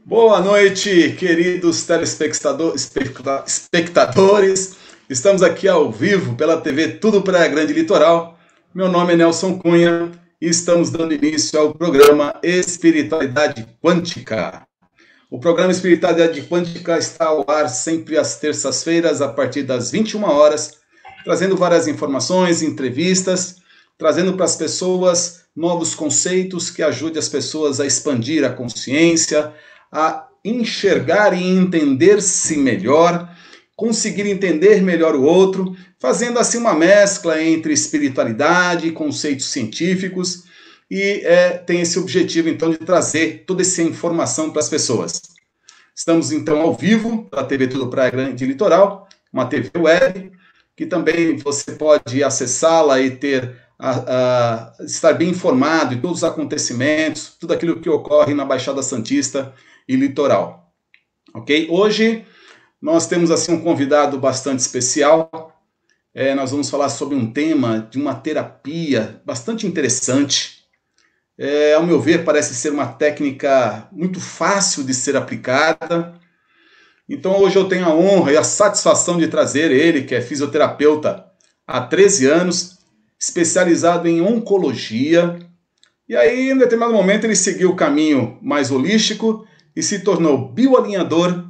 Boa noite, queridos espectadores. Estamos aqui ao vivo pela TV Tudo Praia Grande Litoral. Meu nome é Nelson Cunha e estamos dando início ao programa Espiritualidade Quântica. O programa Espiritualidade Quântica está ao ar sempre às terças-feiras, a partir das 21 horas, trazendo várias informações, entrevistas, trazendo para as pessoas novos conceitos que ajudem as pessoas a expandir a consciência, a enxergar e entender-se melhor, conseguir entender melhor o outro, fazendo assim uma mescla entre espiritualidade e conceitos científicos, e tem esse objetivo então de trazer toda essa informação para as pessoas. Estamos então ao vivo pela TV Tudo Praia Grande Litoral, uma TV web, que também você pode acessá-la e estar bem informado de todos os acontecimentos, tudo aquilo que ocorre na Baixada Santista e Litoral. Ok? Hoje nós temos assim um convidado bastante especial. Nós vamos falar sobre um tema de uma terapia bastante interessante. Ao meu ver, parece ser uma técnica muito fácil de ser aplicada. Então hoje eu tenho a honra e a satisfação de trazer ele, que é fisioterapeuta há 13 anos, especializado em oncologia. E aí, em determinado momento, ele seguiu o caminho mais holístico e se tornou bioalinhador,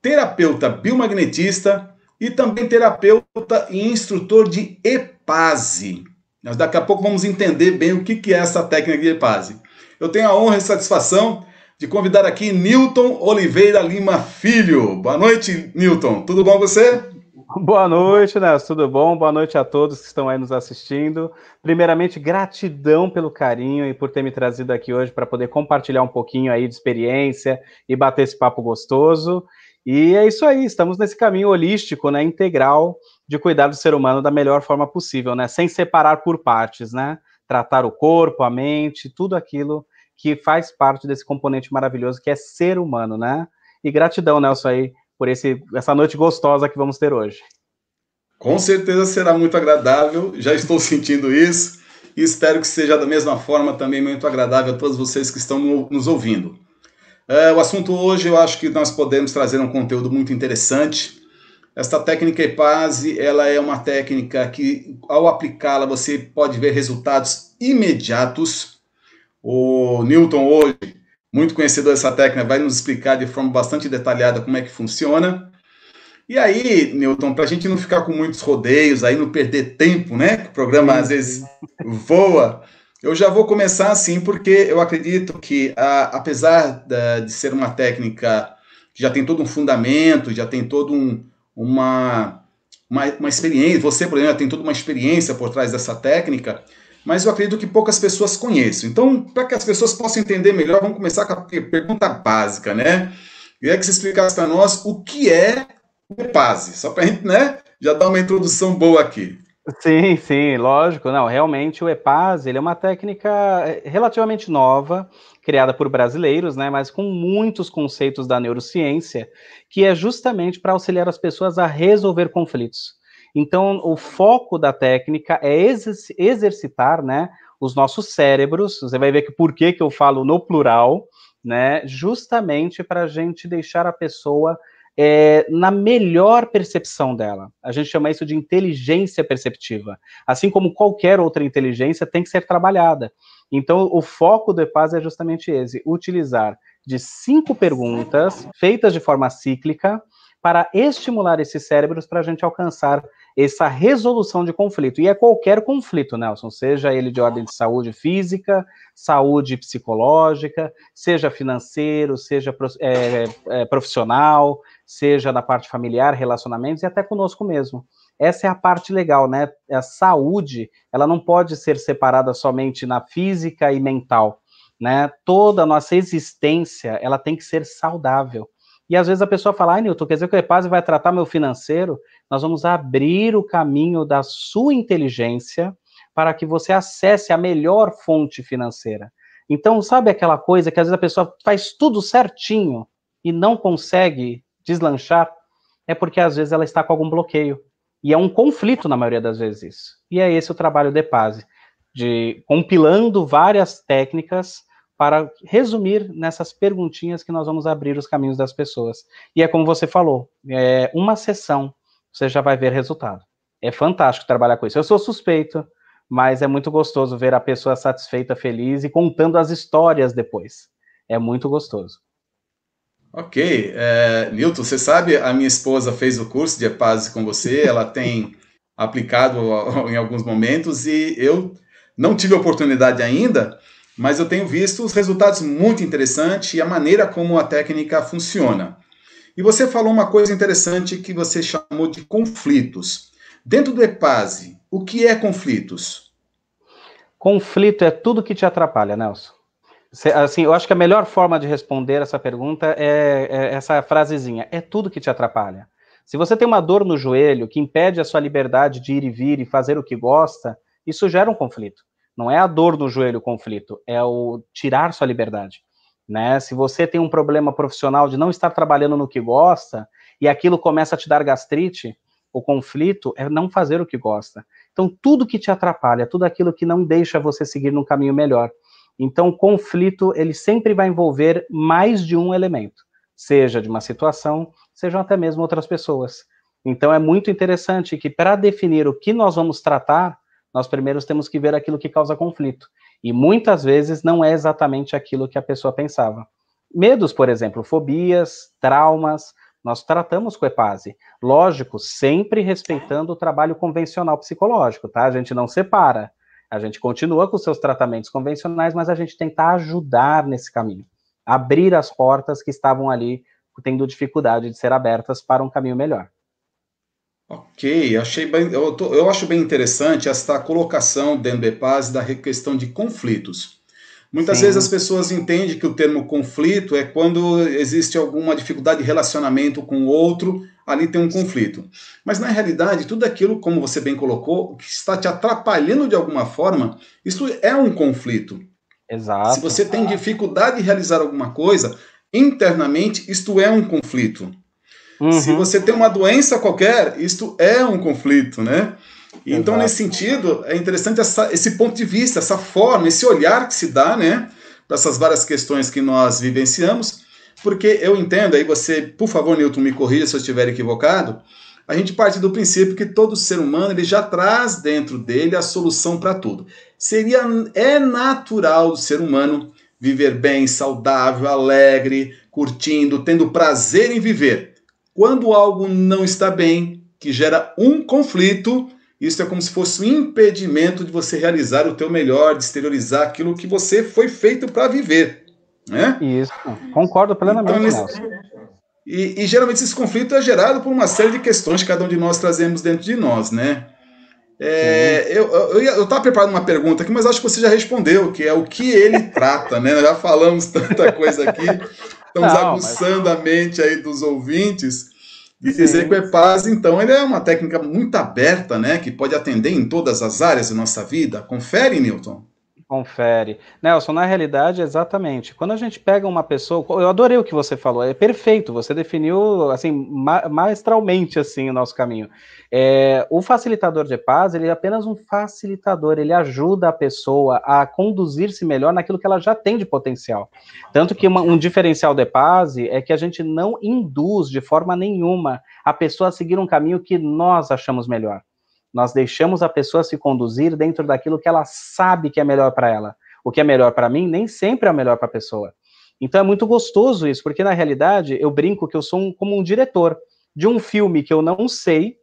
terapeuta biomagnetista e também terapeuta e instrutor de EPASE. Nós daqui a pouco vamos entender bem o que é essa técnica de EPASE. Eu tenho a honra e a satisfação de convidar aqui Newton Oliveira Lima Filho. Boa noite, Newton. Tudo bom com você? Boa noite, Nelson. Tudo bom? Boa noite a todos que estão aí nos assistindo. Primeiramente, gratidão pelo carinho e por ter me trazido aqui hoje para poder compartilhar um pouquinho aí de experiência e bater esse papo gostoso. E é isso aí, estamos nesse caminho holístico, né, integral, de cuidar do ser humano da melhor forma possível, né, sem separar por partes, né, tratar o corpo, a mente, tudo aquilo que faz parte desse componente maravilhoso que é ser humano, né. E gratidão, Nelson, aí, por essa noite gostosa que vamos ter hoje. Com certeza será muito agradável, já estou sentindo isso, e espero que seja da mesma forma também muito agradável a todos vocês que estão nos ouvindo. O assunto hoje, eu acho que nós podemos trazer um conteúdo muito interessante. Esta técnica EPASE, ela é uma técnica que, ao aplicá-la, você pode ver resultados imediatos. O Newton hoje, muito conhecedor dessa técnica, vai nos explicar de forma bastante detalhada como é que funciona. E aí, Newton, para a gente não ficar com muitos rodeios, aí não perder tempo, né? O programa às vezes voa. Eu já vou começar assim, porque eu acredito que, apesar de ser uma técnica que já tem todo um fundamento, já tem toda uma experiência, você, por exemplo, já tem toda uma experiência por trás dessa técnica, mas eu acredito que poucas pessoas conheçam. Então, para que as pessoas possam entender melhor, vamos começar com a pergunta básica, né? Eu queria que você explicasse para nós o que é o EPASE, só para a gente, né, já dar uma introdução boa aqui. Sim, sim, lógico. Não, realmente o EPASE, ele é uma técnica relativamente nova, criada por brasileiros, né, mas com muitos conceitos da neurociência, que é justamente para auxiliar as pessoas a resolver conflitos. Então, o foco da técnica é exercitar, né, os nossos cérebros. Você vai ver que por que eu falo no plural, né, justamente para a gente deixar a pessoa na melhor percepção dela. A gente chama isso de inteligência perceptiva. Assim como qualquer outra inteligência tem que ser trabalhada. Então, o foco do EPASE é justamente esse, utilizar de 5 perguntas, feitas de forma cíclica, para estimular esses cérebros para a gente alcançar essa resolução de conflito. E é qualquer conflito, Nelson, seja ele de ordem de saúde física, saúde psicológica, seja financeiro, seja profissional, seja da parte familiar, relacionamentos e até conosco mesmo. Essa é a parte legal, né? A saúde, ela não pode ser separada somente na física e mental, né? Toda a nossa existência, ela tem que ser saudável. E às vezes a pessoa fala, Newton, quer dizer que o EPASE vai tratar meu financeiro? Nós vamos abrir o caminho da sua inteligência para que você acesse a melhor fonte financeira. Então, sabe aquela coisa que às vezes a pessoa faz tudo certinho e não consegue deslanchar? É porque às vezes ela está com algum bloqueio. E é um conflito na maioria das vezes isso. E é esse o trabalho do EPASE, de compilando várias técnicas para resumir nessas perguntinhas que nós vamos abrir os caminhos das pessoas. E é como você falou, uma sessão, você já vai ver resultado. É fantástico trabalhar com isso. Eu sou suspeito, mas é muito gostoso ver a pessoa satisfeita, feliz e contando as histórias depois. É muito gostoso. Ok. Newton, você sabe, a minha esposa fez o curso de EPASE com você, ela tem aplicado em alguns momentos e eu não tive a oportunidade ainda, mas eu tenho visto os resultados muito interessantes e a maneira como a técnica funciona. E você falou uma coisa interessante que você chamou de conflitos. Dentro do EPASE, o que é conflitos? Conflito é tudo que te atrapalha, Nelson. Assim, eu acho que a melhor forma de responder essa pergunta é essa frasezinha, é tudo que te atrapalha. Se você tem uma dor no joelho que impede a sua liberdade de ir e vir e fazer o que gosta, isso gera um conflito. Não é a dor no joelho o conflito, é o tirar sua liberdade. Né? Se você tem um problema profissional de não estar trabalhando no que gosta e aquilo começa a te dar gastrite, o conflito é não fazer o que gosta. Então, tudo que te atrapalha, tudo aquilo que não deixa você seguir num caminho melhor. Então, o conflito, ele sempre vai envolver mais de um elemento, seja de uma situação, sejam até mesmo outras pessoas. Então, é muito interessante que, para definir o que nós vamos tratar, nós primeiro temos que ver aquilo que causa conflito. E muitas vezes não é exatamente aquilo que a pessoa pensava. Medos, por exemplo, fobias, traumas, nós tratamos com EPASE. Lógico, sempre respeitando o trabalho convencional psicológico, tá? A gente não separa. A gente continua com os seus tratamentos convencionais, mas a gente tenta ajudar nesse caminho. Abrir as portas que estavam ali tendo dificuldade de ser abertas para um caminho melhor. Ok, eu acho bem interessante esta colocação dentro do EPASE da questão de conflitos. Muitas vezes as pessoas entendem que o termo conflito é quando existe alguma dificuldade de relacionamento com o outro, ali tem um conflito. Mas na realidade, tudo aquilo, como você bem colocou, que está te atrapalhando de alguma forma, isso é um conflito. Exato. Se você tem dificuldade de realizar alguma coisa, internamente, isto é um conflito. Se você tem uma doença qualquer, isto é um conflito, né? Então, exato, nesse sentido, é interessante esse ponto de vista, essa forma, esse olhar que se dá, né, para essas várias questões que nós vivenciamos, porque eu entendo, aí você, por favor, Newton, me corrija se eu estiver equivocado, a gente parte do princípio que todo ser humano ele já traz dentro dele a solução para tudo. É natural do ser humano viver bem, saudável, alegre, curtindo, tendo prazer em viver. Quando algo não está bem, que gera um conflito, isso é como se fosse um impedimento de você realizar o teu melhor, de exteriorizar aquilo que você foi feito para viver. Né? Isso, concordo plenamente, Nelson. E geralmente esse conflito é gerado por uma série de questões que cada um de nós trazemos dentro de nós, né? Eu estava preparando uma pergunta aqui, mas acho que você já respondeu, que é o que ele trata, né? Nós já falamos tanta coisa aqui, estamos aguçando a mente aí dos ouvintes, de dizer que o EPASE, então, ele é uma técnica muito aberta, né? Que pode atender em todas as áreas da nossa vida. Confere, Newton. Confere. Nelson, na realidade, exatamente. Quando a gente pega uma pessoa, eu adorei o que você falou, é perfeito, você definiu, assim, maestralmente, assim, o nosso caminho. O facilitador de EPASE, ele é apenas um facilitador, ele ajuda a pessoa a conduzir-se melhor naquilo que ela já tem de potencial. Tanto que um diferencial do EPASE é que a gente não induz de forma nenhuma a pessoa a seguir um caminho que nós achamos melhor. Nós deixamos a pessoa se conduzir dentro daquilo que ela sabe que é melhor para ela. O que é melhor para mim nem sempre é o melhor para a pessoa. Então é muito gostoso isso, porque na realidade eu brinco que eu sou como um diretor de um filme que eu não sei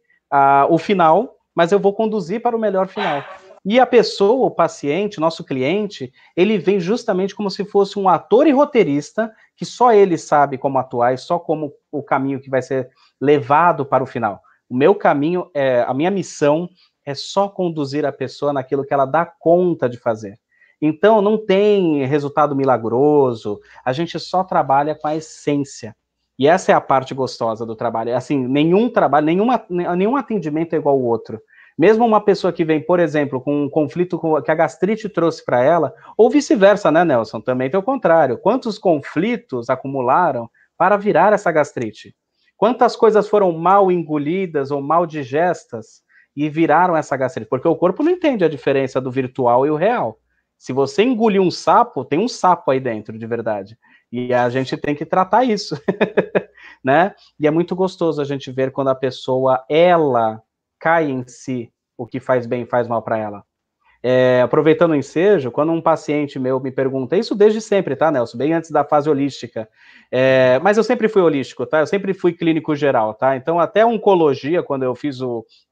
o final, mas eu vou conduzir para o melhor final. E a pessoa, o paciente, nosso cliente, ele vem justamente como se fosse um ator e roteirista que só ele sabe como atuar e só como o caminho que vai ser levado para o final. O meu caminho, a minha missão é só conduzir a pessoa naquilo que ela dá conta de fazer. Então, não tem resultado milagroso, a gente só trabalha com a essência. E essa é a parte gostosa do trabalho. Assim, nenhum trabalho, nenhum atendimento é igual ao outro. Mesmo uma pessoa que vem, por exemplo, com um conflito que a gastrite trouxe para ela, ou vice-versa, né, Nelson? Também tem o contrário. Quantos conflitos acumularam para virar essa gastrite? Quantas coisas foram mal engolidas ou mal digestas e viraram essa gastrite? Porque o corpo não entende a diferença do virtual e o real. Se você engolir um sapo, tem um sapo aí dentro, de verdade. E a gente tem que tratar isso, né? E é muito gostoso a gente ver quando a pessoa, ela cai em si, o que faz bem e faz mal para ela. Aproveitando o ensejo, quando um paciente meu me pergunta, isso desde sempre, tá, Nelson? Bem antes da fase holística. Mas eu sempre fui holístico, tá? Eu sempre fui clínico geral, tá? Então, até oncologia, quando eu fiz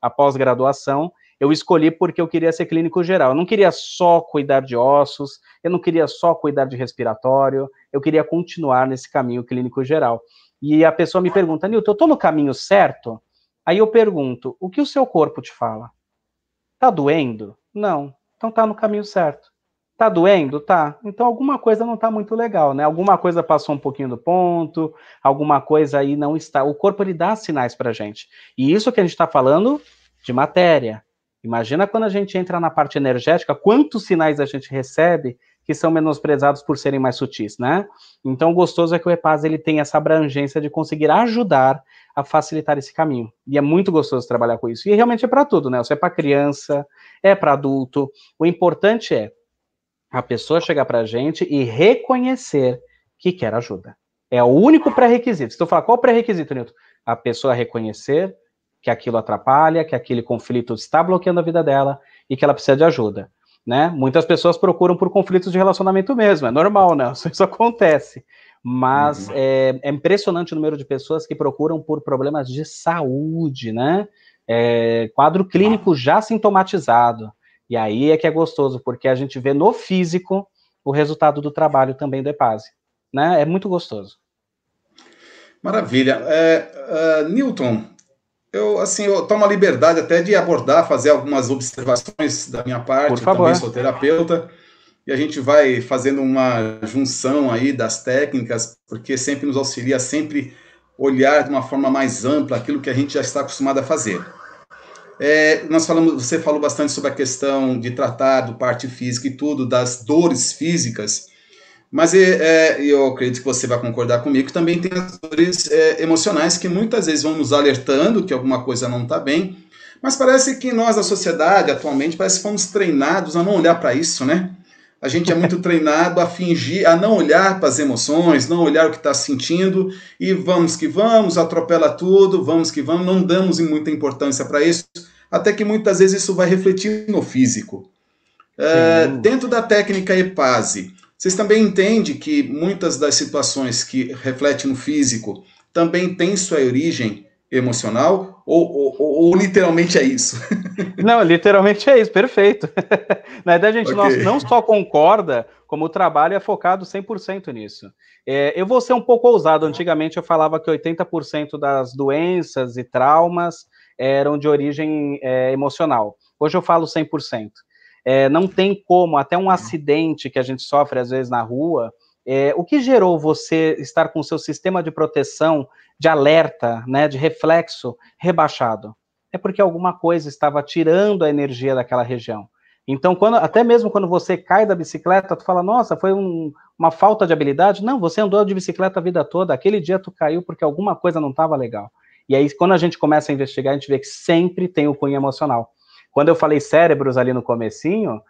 a pós-graduação, eu escolhi porque eu queria ser clínico geral. Eu não queria só cuidar de ossos, eu não queria só cuidar de respiratório, eu queria continuar nesse caminho clínico geral. E a pessoa me pergunta, Nilton, eu tô no caminho certo? Aí eu pergunto, o que o seu corpo te fala? Tá doendo? Não. Então tá no caminho certo. Tá doendo? Tá. Então alguma coisa não tá muito legal, né? Alguma coisa passou um pouquinho do ponto, alguma coisa aí não está. O corpo, ele dá sinais pra gente. E isso que a gente tá falando de matéria. Imagina quando a gente entra na parte energética, quantos sinais a gente recebe que são menosprezados por serem mais sutis, né? Então o gostoso é que o EPAS, ele tem essa abrangência de conseguir ajudar a facilitar esse caminho. E é muito gostoso trabalhar com isso. E realmente é para tudo, né? Isso é para criança, é para adulto. O importante é a pessoa chegar para a gente e reconhecer que quer ajuda. É o único pré-requisito. Se tu falar, qual o pré-requisito, Nilton? A pessoa reconhecer que aquilo atrapalha, que aquele conflito está bloqueando a vida dela e que ela precisa de ajuda. Né? Muitas pessoas procuram por conflitos de relacionamento mesmo, é normal, né? Isso acontece. Mas é impressionante o número de pessoas que procuram por problemas de saúde, né? Quadro clínico já sintomatizado. E aí é que é gostoso, porque a gente vê no físico o resultado do trabalho também do EPASE. Né? É muito gostoso. Maravilha. Nilton, eu tomo a liberdade até de abordar, fazer algumas observações da minha parte. Por favor. Eu também sou terapeuta. E a gente vai fazendo uma junção aí das técnicas, porque sempre nos auxilia sempre olhar de uma forma mais ampla aquilo que a gente já está acostumado a fazer. Você falou bastante sobre a questão de tratar do parte física e tudo, das dores físicas, mas eu acredito que você vai concordar comigo que também tem as dores emocionais que muitas vezes vão nos alertando que alguma coisa não está bem, mas parece que nós, da sociedade, atualmente, parece que fomos treinados a não olhar para isso, né? A gente é muito treinado a fingir, a não olhar para as emoções, não olhar o que está sentindo, e vamos que vamos, atropela tudo, vamos que vamos, não damos muita importância para isso, até que muitas vezes isso vai refletir no físico. Dentro da técnica EPASE, vocês também entendem que muitas das situações que refletem no físico também têm sua origem emocional, ou literalmente é isso? Não, literalmente é isso, perfeito. Na verdade, a gente não só concorda, como o trabalho é focado 100% nisso. Eu vou ser um pouco ousado. Antigamente eu falava que 80% das doenças e traumas eram de origem emocional. Hoje eu falo 100%. Não tem como, até um acidente que a gente sofre às vezes na rua, o que gerou você estar com o seu sistema de proteção, de alerta, né, de reflexo rebaixado? É porque alguma coisa estava tirando a energia daquela região. Então, até mesmo quando você cai da bicicleta, tu fala, nossa, foi uma falta de habilidade. Não, você andou de bicicleta a vida toda, aquele dia tu caiu porque alguma coisa não estava legal. E aí, quando a gente começa a investigar, a gente vê que sempre tem o cunho emocional. Quando eu falei cérebros ali no comecinho,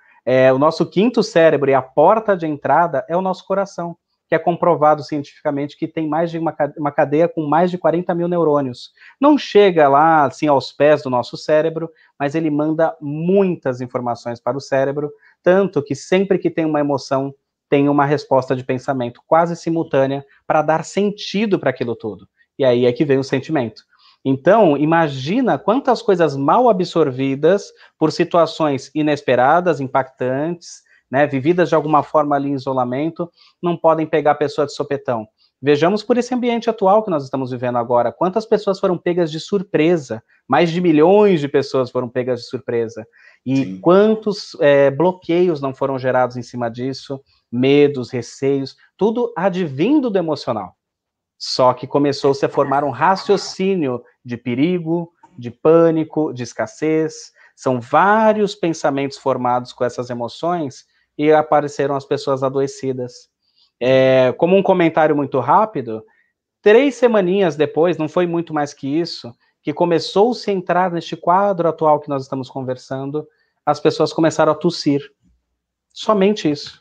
o nosso quinto cérebro e a porta de entrada é o nosso coração, que é comprovado cientificamente que tem mais de uma cadeia com mais de 40 mil neurônios. Não chega lá, assim, aos pés do nosso cérebro, mas ele manda muitas informações para o cérebro, tanto que sempre que tem uma emoção, tem uma resposta de pensamento quase simultânea para dar sentido para aquilo tudo. E aí é que vem o sentimento. Então, imagina quantas coisas mal absorvidas por situações inesperadas, impactantes, né, vividas de alguma forma ali em isolamento, não podem pegar a pessoa de sopetão. Vejamos por esse ambiente atual que nós estamos vivendo agora, quantas pessoas foram pegas de surpresa, mais de milhões de pessoas foram pegas de surpresa, e Sim. Quantos bloqueios não foram gerados em cima disso, medos, receios, tudo advindo do emocional. Só que começou-se a formar um raciocínio de perigo, de pânico, de escassez, são vários pensamentos formados com essas emoções, e apareceram as pessoas adoecidas. Como um comentário muito rápido, 3 semaninhas depois, não foi muito mais que isso, que começou-se a entrar neste quadro atual que nós estamos conversando, as pessoas começaram a tossir. Somente isso.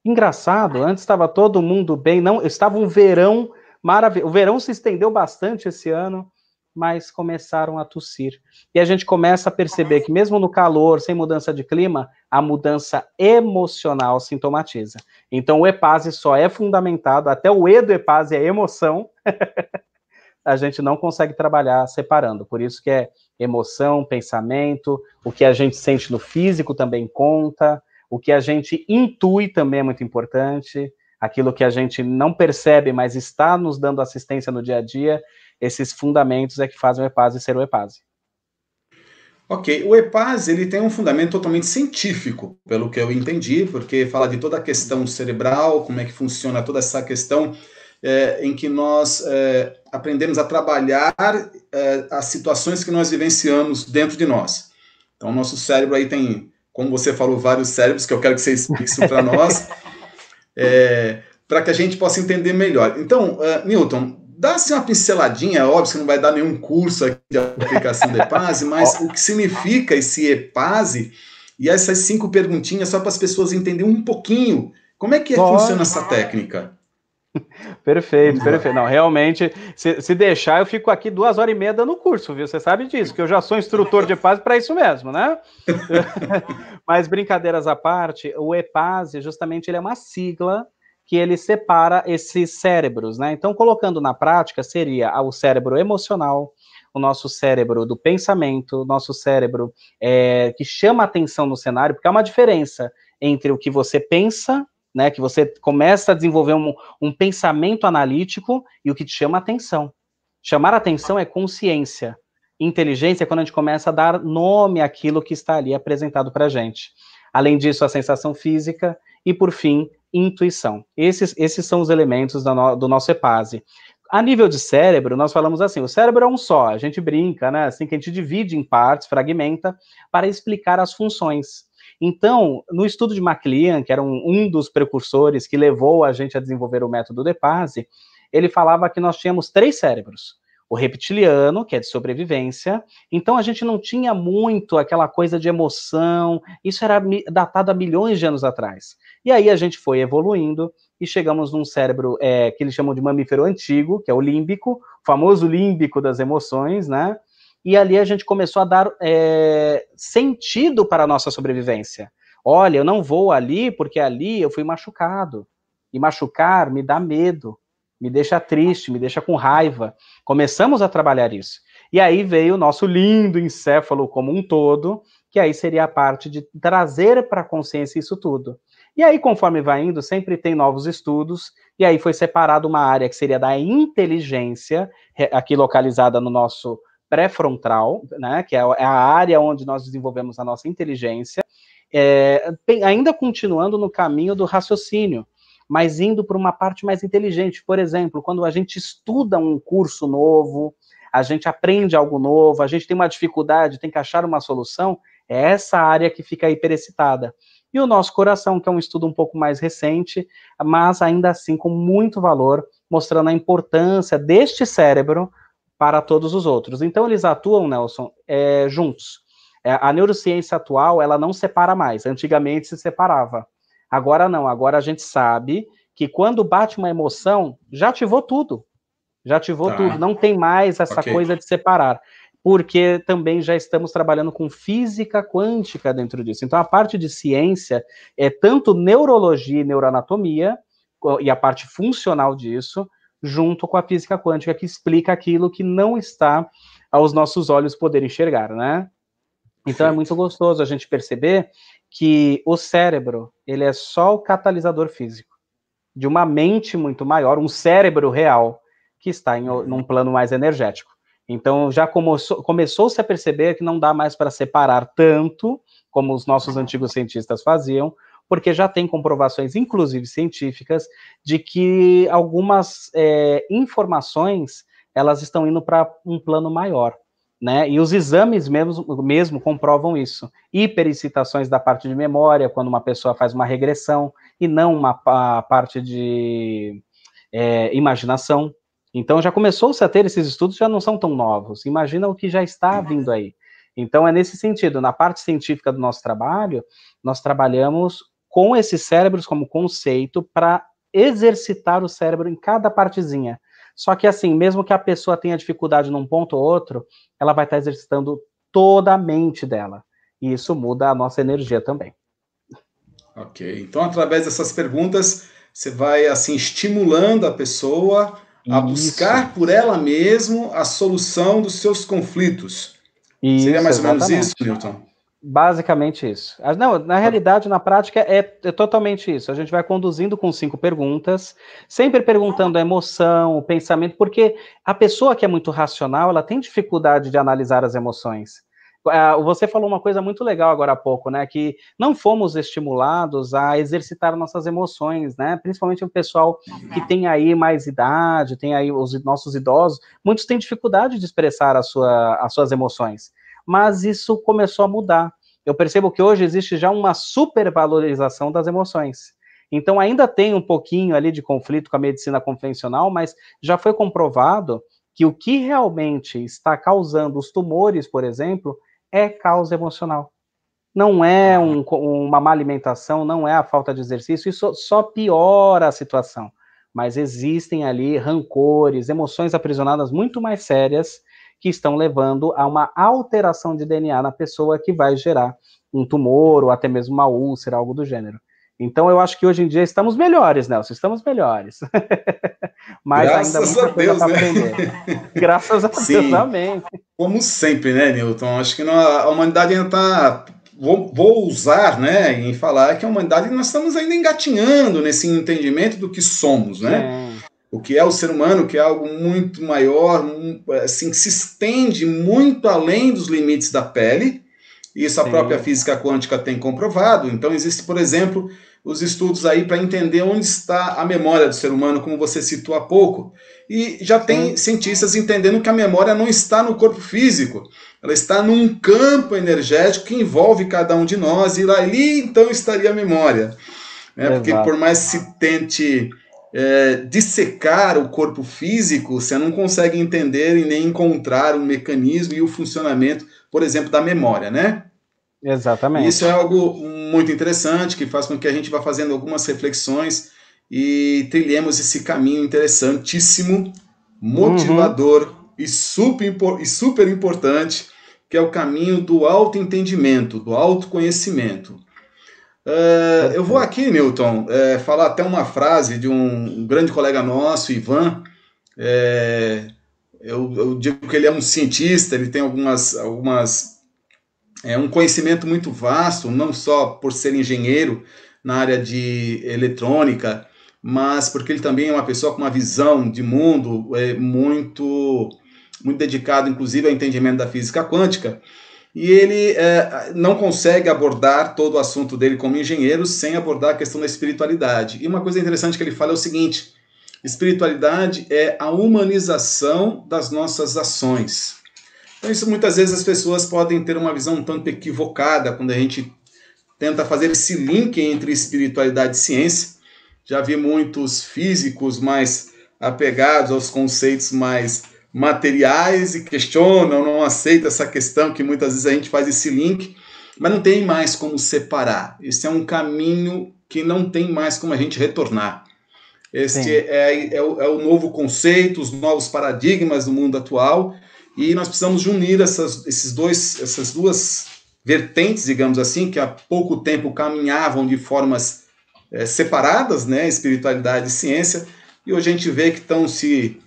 Engraçado, antes estava todo mundo bem, não, estava um verão maravilhoso. O verão se estendeu bastante esse ano, mas começaram a tossir. E a gente começa a perceber que mesmo no calor, sem mudança de clima, a mudança emocional sintomatiza. Então o EPASE só é fundamentado, até o E do EPASE é emoção, a gente não consegue trabalhar separando. Por isso que é emoção, pensamento, o que a gente sente no físico também conta, o que a gente intui também é muito importante, aquilo que a gente não percebe, mas está nos dando assistência no dia a dia, esses fundamentos é que fazem o EPASE ser o EPASE. Ok, o EPASE ele tem um fundamento totalmente científico, pelo que eu entendi, porque fala de toda a questão cerebral, como é que funciona toda essa questão em que nós aprendemos a trabalhar as situações que nós vivenciamos dentro de nós. Então, o nosso cérebro aí tem, como você falou, vários cérebros, que eu quero que você explique isso para nós, para que a gente possa entender melhor. Então, Newton, dá-se uma pinceladinha, óbvio que não vai dar nenhum curso aqui de aplicação do EPASE, mas o que significa esse EPASE e essas 5 perguntinhas só para as pessoas entenderem um pouquinho como é que funciona essa técnica. Perfeito, perfeito. Não, realmente, se deixar, eu fico aqui 2h30 dando curso, viu? Você sabe disso, que eu já sou instrutor de EPASE para isso mesmo, né? Mas brincadeiras à parte, o EPASE, justamente, ele é uma sigla que ele separa esses cérebros, né? Então, colocando na prática, seria o cérebro emocional, o nosso cérebro do pensamento, o nosso cérebro que chama atenção no cenário, porque há uma diferença entre o que você pensa, né, que você começa a desenvolver um pensamento analítico e o que te chama atenção. Chamar atenção é consciência. Inteligência é quando a gente começa a dar nome àquilo que está ali apresentado para a gente. Além disso, a sensação física e, por fim, intuição. Esses são os elementos do nosso EPASE. A nível de cérebro, nós falamos assim, o cérebro é um só, a gente brinca, né, assim, que a gente divide em partes, fragmenta, para explicar as funções. Então, no estudo de MacLean, que era um dos precursores que levou a gente a desenvolver o método do EPASE, ele falava que nós tínhamos 3 cérebros. O reptiliano, que é de sobrevivência, então a gente não tinha muito aquela coisa de emoção, isso era datado há milhões de anos atrás. E aí a gente foi evoluindo e chegamos num cérebro que eles chamam de mamífero antigo, que é o límbico, o famoso límbico das emoções, né? E ali a gente começou a dar sentido para a nossa sobrevivência. Olha, eu não vou ali porque ali eu fui machucado. E machucar me dá medo, me deixa triste, me deixa com raiva. Começamos a trabalhar isso. E aí veio o nosso lindo encéfalo como um todo, que aí seria a parte de trazer para a consciência isso tudo. E aí, conforme vai indo, sempre tem novos estudos, e aí foi separado uma área que seria da inteligência, aqui localizada no nosso pré-frontal, né, que é a área onde nós desenvolvemos a nossa inteligência, ainda continuando no caminho do raciocínio, mas indo para uma parte mais inteligente. Por exemplo, quando a gente estuda um curso novo, a gente aprende algo novo, a gente tem uma dificuldade, tem que achar uma solução, é essa área que fica hiperexcitada. E o nosso coração, que é um estudo um pouco mais recente, mas ainda assim com muito valor, mostrando a importância deste cérebro para todos os outros. Então, eles atuam, Nelson, juntos. A neurociência atual, ela não separa mais. Antigamente se separava. Agora não. Agora a gente sabe que quando bate uma emoção, já ativou tudo. Já ativou tudo. Não tem mais essa coisa de separar. Porque também já estamos trabalhando com física quântica dentro disso. Então, a parte de ciência é tanto neurologia e neuroanatomia, e a parte funcional disso, junto com a física quântica, que explica aquilo que não está aos nossos olhos poder enxergar, né? Então é muito gostoso a gente perceber que o cérebro, ele é só o catalisador físico de uma mente muito maior, um cérebro real, que está num plano mais energético. Então já começou-se a perceber que não dá mais para separar tanto como os nossos antigos cientistas faziam, porque já tem comprovações, inclusive científicas, de que algumas informações, elas estão indo para um plano maior, né? E os exames mesmo comprovam isso. Hiperexcitações da parte de memória, quando uma pessoa faz uma regressão, e não a parte de imaginação. Então já começou-se a ter esses estudos, já não são tão novos. Imagina o que já está vindo aí. Então é nesse sentido, na parte científica do nosso trabalho, nós trabalhamos com esses cérebros como conceito para exercitar o cérebro em cada partezinha. Só que assim, mesmo que a pessoa tenha dificuldade num ponto ou outro, ela vai estar exercitando toda a mente dela. E isso muda a nossa energia também. Ok. Então, através dessas perguntas, você vai assim estimulando a pessoa a buscar por ela mesma a solução dos seus conflitos. Seria mais ou menos isso, Newton? Basicamente isso. Não, na realidade, na prática, é totalmente isso. A gente vai conduzindo com 5 perguntas, sempre perguntando a emoção, o pensamento, porque a pessoa que é muito racional, ela tem dificuldade de analisar as emoções. Você falou uma coisa muito legal agora há pouco, né? Que não fomos estimulados a exercitar nossas emoções, né? Principalmente o pessoal que tem aí mais idade, tem aí os nossos idosos, muitos têm dificuldade de expressar as suas emoções. Mas isso começou a mudar. Eu percebo que hoje existe já uma supervalorização das emoções. Então ainda tem um pouquinho ali de conflito com a medicina convencional, mas já foi comprovado que o que realmente está causando os tumores, por exemplo, é causa emocional. Não é uma má alimentação, não é a falta de exercício, isso só piora a situação. Mas existem ali rancores, emoções aprisionadas muito mais sérias que estão levando a uma alteração de DNA na pessoa que vai gerar um tumor ou até mesmo uma úlcera, algo do gênero. Então eu acho que hoje em dia estamos melhores, Nelson, estamos melhores. Mas ainda muita coisa para aprender. Graças a Deus, amém. Como sempre, né, Newton? Acho que a humanidade ainda está... Vou usar, né, em falar que a humanidade, nós estamos ainda engatinhando nesse entendimento do que somos, né? O que é o ser humano, que é algo muito maior, assim, que se estende muito além dos limites da pele. Isso a própria física quântica tem comprovado. Então existe, por exemplo, os estudos aí para entender onde está a memória do ser humano, como você citou há pouco. E já tem cientistas entendendo que a memória não está no corpo físico, ela está num campo energético que envolve cada um de nós, e ali então estaria a memória. Porque por mais que se tente dissecar o corpo físico, você não consegue entender e nem encontrar o mecanismo e o funcionamento, por exemplo, da memória, né? Exatamente. Isso é algo muito interessante, que faz com que a gente vá fazendo algumas reflexões e trilhemos esse caminho interessantíssimo, motivador e super importante, que é o caminho do autoentendimento, do autoconhecimento. Eu vou aqui, Newton, falar até uma frase de um grande colega nosso, Ivan. Eu digo que ele é um cientista, ele tem um conhecimento muito vasto, não só por ser engenheiro na área de eletrônica, mas porque ele também é uma pessoa com uma visão de mundo muito dedicado, inclusive, ao entendimento da física quântica. E ele não consegue abordar todo o assunto dele como engenheiro sem abordar a questão da espiritualidade. E uma coisa interessante que ele fala é o seguinte: espiritualidade é a humanização das nossas ações. Então isso muitas vezes as pessoas podem ter uma visão um tanto equivocada quando a gente tenta fazer esse link entre espiritualidade e ciência. Já vi muitos físicos mais apegados aos conceitos mais materiais e questionam, não aceitam essa questão, que muitas vezes a gente faz esse link, mas não tem mais como separar. Esse é um caminho que não tem mais como a gente retornar. Este é o novo conceito, os novos paradigmas do mundo atual, e nós precisamos unir essas duas vertentes, digamos assim, que há pouco tempo caminhavam de formas separadas, né, espiritualidade e ciência, e hoje a gente vê que estão se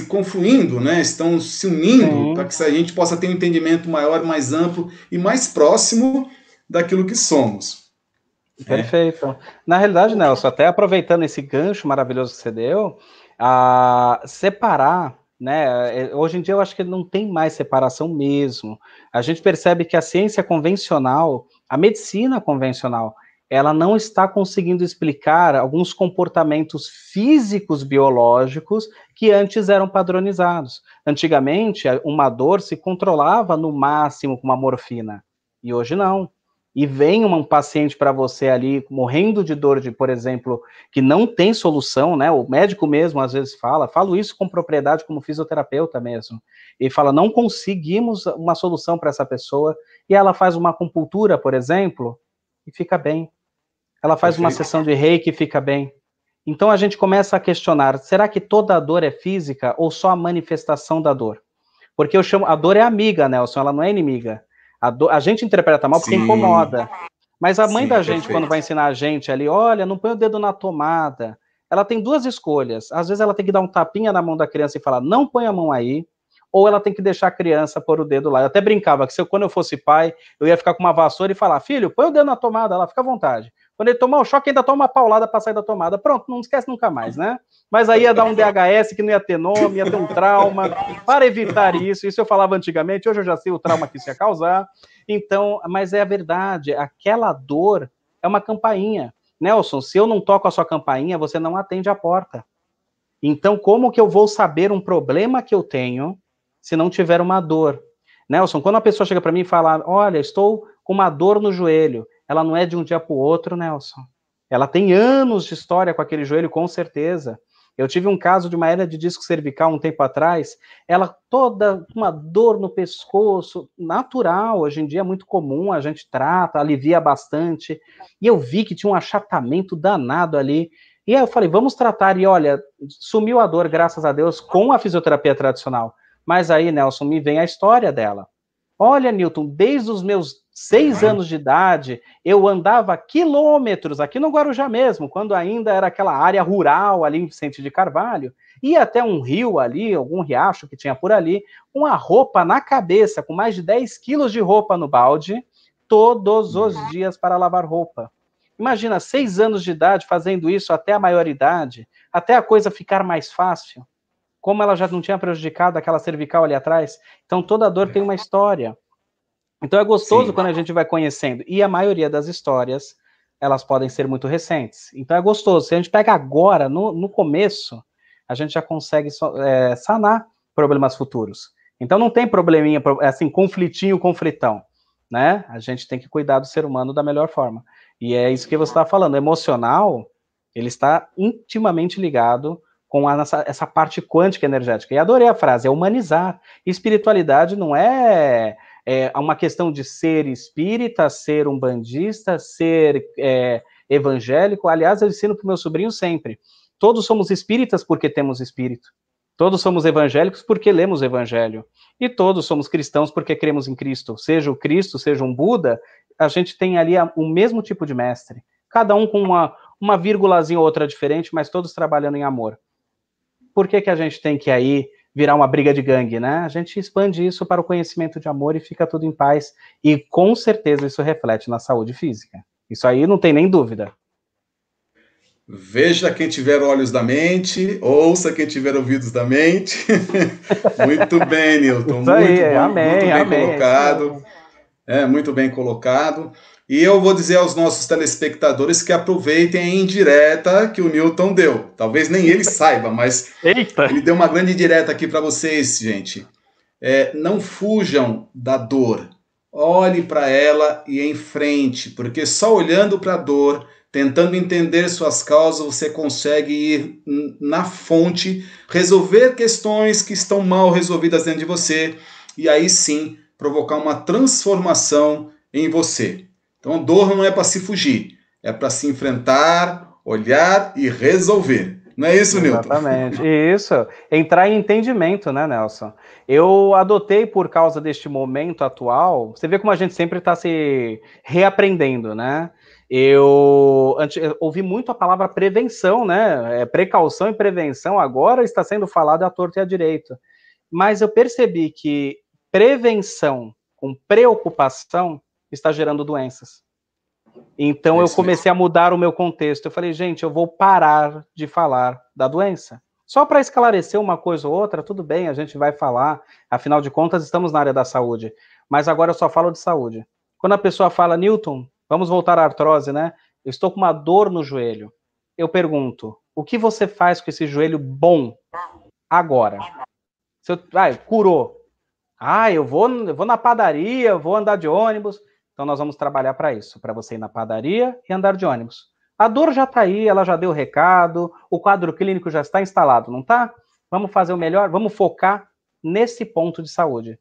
confluindo, né, estão se unindo para que a gente possa ter um entendimento maior, mais amplo e mais próximo daquilo que somos. Perfeito. Na realidade, Nelson, até aproveitando esse gancho maravilhoso que você deu, separar, né? Hoje em dia eu acho que não tem mais separação mesmo. A gente percebe que a ciência convencional, a medicina convencional, ela não está conseguindo explicar alguns comportamentos físicos biológicos que antes eram padronizados. Antigamente, uma dor se controlava no máximo com uma morfina, e hoje não. E vem um paciente para você ali morrendo de dor, por exemplo, que não tem solução, né? O médico mesmo às vezes falo isso com propriedade como fisioterapeuta mesmo, e fala, não conseguimos uma solução para essa pessoa, e ela faz uma acupuntura, por exemplo, e fica bem. ela faz uma Perfeito. sessão de reiki e fica bem. Então a gente começa a questionar, será que toda a dor é física ou só a manifestação da dor? Porque eu chamo, a dor é amiga, Nelson, ela não é inimiga. A gente interpreta mal porque Sim, incomoda. Mas a mãe sim, da gente, quando perfeito. vai ensinar a gente ali, olha, não põe o dedo na tomada, ela tem duas escolhas. Às vezes ela tem que dar um tapinha na mão da criança e falar, não põe a mão aí, ou ela tem que deixar a criança pôr o dedo lá. Eu até brincava que quando eu fosse pai, eu ia ficar com uma vassoura e falar, filho, põe o dedo na tomada lá, fica à vontade. Quando ele tomar o choque, ainda toma uma paulada para sair da tomada. Pronto, não esquece nunca mais, né? Mas aí ia dar um DHS que não ia ter nome, ia ter um trauma. Para evitar isso eu falava antigamente, hoje eu já sei o trauma que isso ia causar. Então, mas é a verdade, aquela dor é uma campainha. Nelson, se eu não toco a sua campainha, você não atende a porta. Então, como que eu vou saber um problema que eu tenho se não tiver uma dor? Nelson, quando a pessoa chega para mim e fala, olha, estou com uma dor no joelho, ela não é de um dia para o outro, Nelson. Ela tem anos de história com aquele joelho, com certeza. Eu tive um caso de uma hernia de disco cervical um tempo atrás, ela toda uma dor no pescoço, natural, hoje em dia é muito comum, a gente trata, alivia bastante, e eu vi que tinha um achatamento danado ali, e aí eu falei, vamos tratar, e olha, sumiu a dor, graças a Deus, com a fisioterapia tradicional. Mas aí, Nelson, me vem a história dela. Olha, Newton, desde os meus 6 anos de idade, eu andava quilômetros, aqui no Guarujá mesmo, quando ainda era aquela área rural ali em Vicente de Carvalho, ia até um rio ali, algum riacho que tinha por ali, com a roupa na cabeça, com mais de 10 quilos de roupa no balde, todos os dias para lavar roupa. Imagina, 6 anos de idade fazendo isso até a maioridade, até a coisa ficar mais fácil. Como ela já não tinha prejudicado aquela cervical ali atrás, então toda dor tem uma história. Então é gostoso Sim. quando a gente vai conhecendo. E a maioria das histórias, elas podem ser muito recentes. Então é gostoso. Se a gente pega agora, no começo, a gente já consegue sanar problemas futuros. Então não tem probleminha, assim, conflitão, né? A gente tem que cuidar do ser humano da melhor forma. E é isso que você está falando. O emocional, ele está intimamente ligado com essa parte quântica energética. E adorei a frase, é humanizar. Espiritualidade não é uma questão de ser espírita, ser umbandista, ser evangélico. Aliás, eu ensino para o meu sobrinho sempre. Todos somos espíritas porque temos espírito. Todos somos evangélicos porque lemos o evangelho. E todos somos cristãos porque cremos em Cristo. Seja o Cristo, seja um Buda, a gente tem ali o mesmo tipo de mestre. Cada um com uma vírgulazinha ou outra diferente, mas todos trabalhando em amor. Por que a gente tem que aí virar uma briga de gangue, né? A gente expande isso para o conhecimento de amor e fica tudo em paz. E com certeza isso reflete na saúde física. Isso aí não tem nem dúvida. Veja quem tiver olhos da mente, ouça quem tiver ouvidos da mente. Muito bem, Newton, Isso aí, muito amém, bem amém, é isso colocado. mesmo. Muito bem colocado. E eu vou dizer aos nossos telespectadores que aproveitem a indireta que o Newton deu. Talvez nem ele saiba, mas Eita! ele deu uma grande indireta aqui para vocês, gente. Não fujam da dor. Olhe para ela e enfrente, porque só olhando para a dor, tentando entender suas causas, você consegue ir na fonte, resolver questões que estão mal resolvidas dentro de você e aí sim provocar uma transformação em você. Então, dor não é para se fugir, é para se enfrentar, olhar e resolver. Não é isso, Newton? Exatamente. Isso. Entrar em entendimento, né, Nelson? Eu adotei por causa deste momento atual. Você vê como a gente sempre está se reaprendendo, né? Eu ouvi muito a palavra prevenção, né? Precaução e prevenção agora está sendo falado à torto e à direito. Mas eu percebi que prevenção com preocupação está gerando doenças. Então eu comecei a mudar o meu contexto. Eu falei, gente, eu vou parar de falar da doença. Só para esclarecer uma coisa ou outra, tudo bem, a gente vai falar. Afinal de contas, estamos na área da saúde. Mas agora eu só falo de saúde. Quando a pessoa fala, Newton, vamos voltar à artrose, né? Eu estou com uma dor no joelho. Eu pergunto, o que você faz com esse joelho bom agora? Curou. Eu vou na padaria, eu vou andar de ônibus. Então nós vamos trabalhar para isso, para você ir na padaria e andar de ônibus. A dor já está aí, ela já deu o recado, o quadro clínico já está instalado, não está? Vamos fazer o melhor, vamos focar nesse ponto de saúde.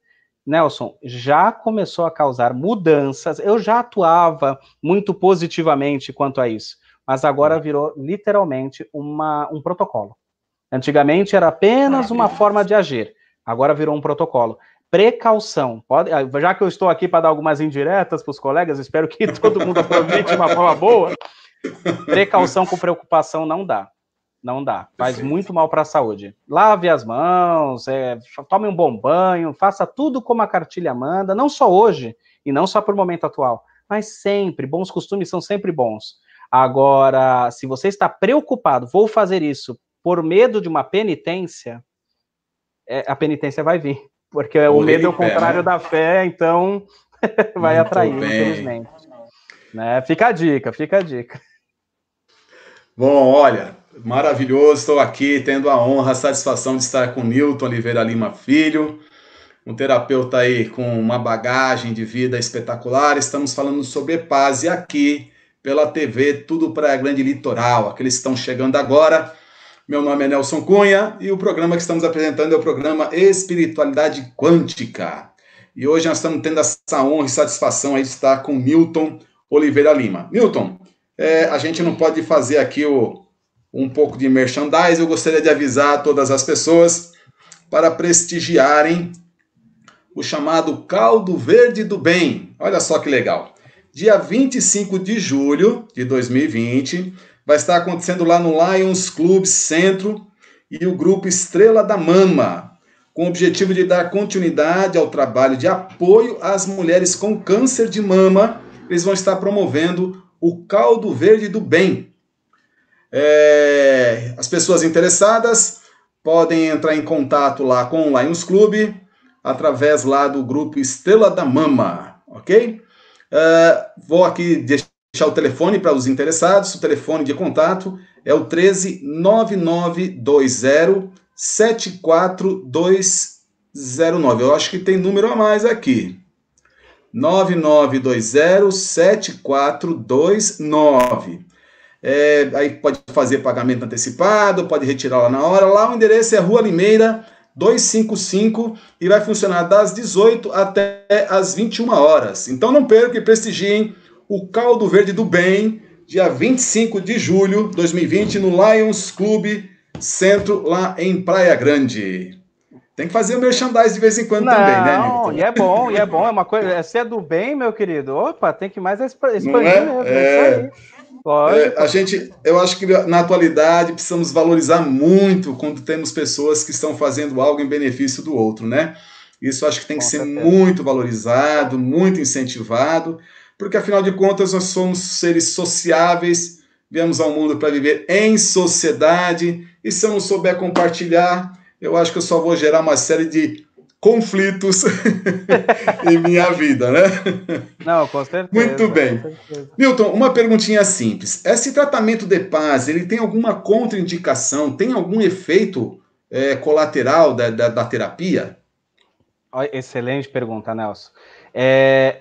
Nelson, já começou a causar mudanças. Eu já atuava muito positivamente quanto a isso, mas agora virou literalmente um protocolo. Antigamente era apenas uma forma de agir, agora virou um protocolo. Precaução. Já que eu estou aqui para dar algumas indiretas para os colegas, espero que todo mundo aproveite de uma forma boa. Precaução com preocupação não dá. Não dá. Faz Perfeito. Muito mal para a saúde. Lave as mãos, tome um bom banho, faça tudo como a cartilha manda, não só hoje, e não só por momento atual, mas sempre. Bons costumes são sempre bons. Agora, se você está preocupado, vou fazer isso por medo de uma penitência, a penitência vai vir. Porque o medo é o contrário, né, da fé, então vai muito atrair, bem, infelizmente. Né? Fica a dica, fica a dica. Bom, olha, maravilhoso, estou aqui tendo a honra, a satisfação de estar com Newton Oliveira Lima Filho, um terapeuta aí com uma bagagem de vida espetacular. Estamos falando sobre EPASE aqui pela TV Tudo Praia Grande Litoral, aqueles que estão chegando agora. Meu nome é Nelson Cunha e o programa que estamos apresentando é o programa Espiritualidade Quântica. E hoje nós estamos tendo essa honra e satisfação aí de estar com Newton Oliveira Lima. Newton, a gente não pode fazer aqui um pouco de merchandise. Eu gostaria de avisar todas as pessoas para prestigiarem o chamado Caldo Verde do Bem. Olha só que legal. Dia 25 de julho de 2020, vai estar acontecendo lá no Lions Club Centro e o grupo Estrela da Mama, com o objetivo de dar continuidade ao trabalho de apoio às mulheres com câncer de mama. Eles vão estar promovendo o Caldo Verde do Bem. As pessoas interessadas podem entrar em contato lá com o Lions Club através lá do grupo Estrela da Mama, ok? Vou aqui deixar o telefone para os interessados. O telefone de contato é o 139920 74209. Eu acho que tem número a mais aqui. 9920-7429. Aí pode fazer pagamento antecipado, pode retirar lá na hora. Lá o endereço é Rua Limeira 255 e vai funcionar das 18 até as 21 horas. Então não percam e prestigiem o Caldo Verde do Bem, dia 25 de julho de 2020, no Lions Club Centro, lá em Praia Grande. Tem que fazer o merchandise de vez em quando também, né, Newton? E é bom, é uma coisa. Se é do bem, meu querido, opa, tem que mais expandir mesmo. É isso aí. Eu acho que na atualidade precisamos valorizar muito quando temos pessoas que estão fazendo algo em benefício do outro, né? Isso acho que tem que ser muito valorizado, muito incentivado, porque afinal de contas nós somos seres sociáveis, viemos ao mundo para viver em sociedade, e se eu não souber compartilhar, eu acho que eu só vou gerar uma série de conflitos em minha vida, né? Não, com certeza. Muito bem. Newton, uma perguntinha simples. Esse tratamento de EPASE, ele tem alguma contraindicação? Tem algum efeito colateral da terapia? Excelente pergunta, Nelson.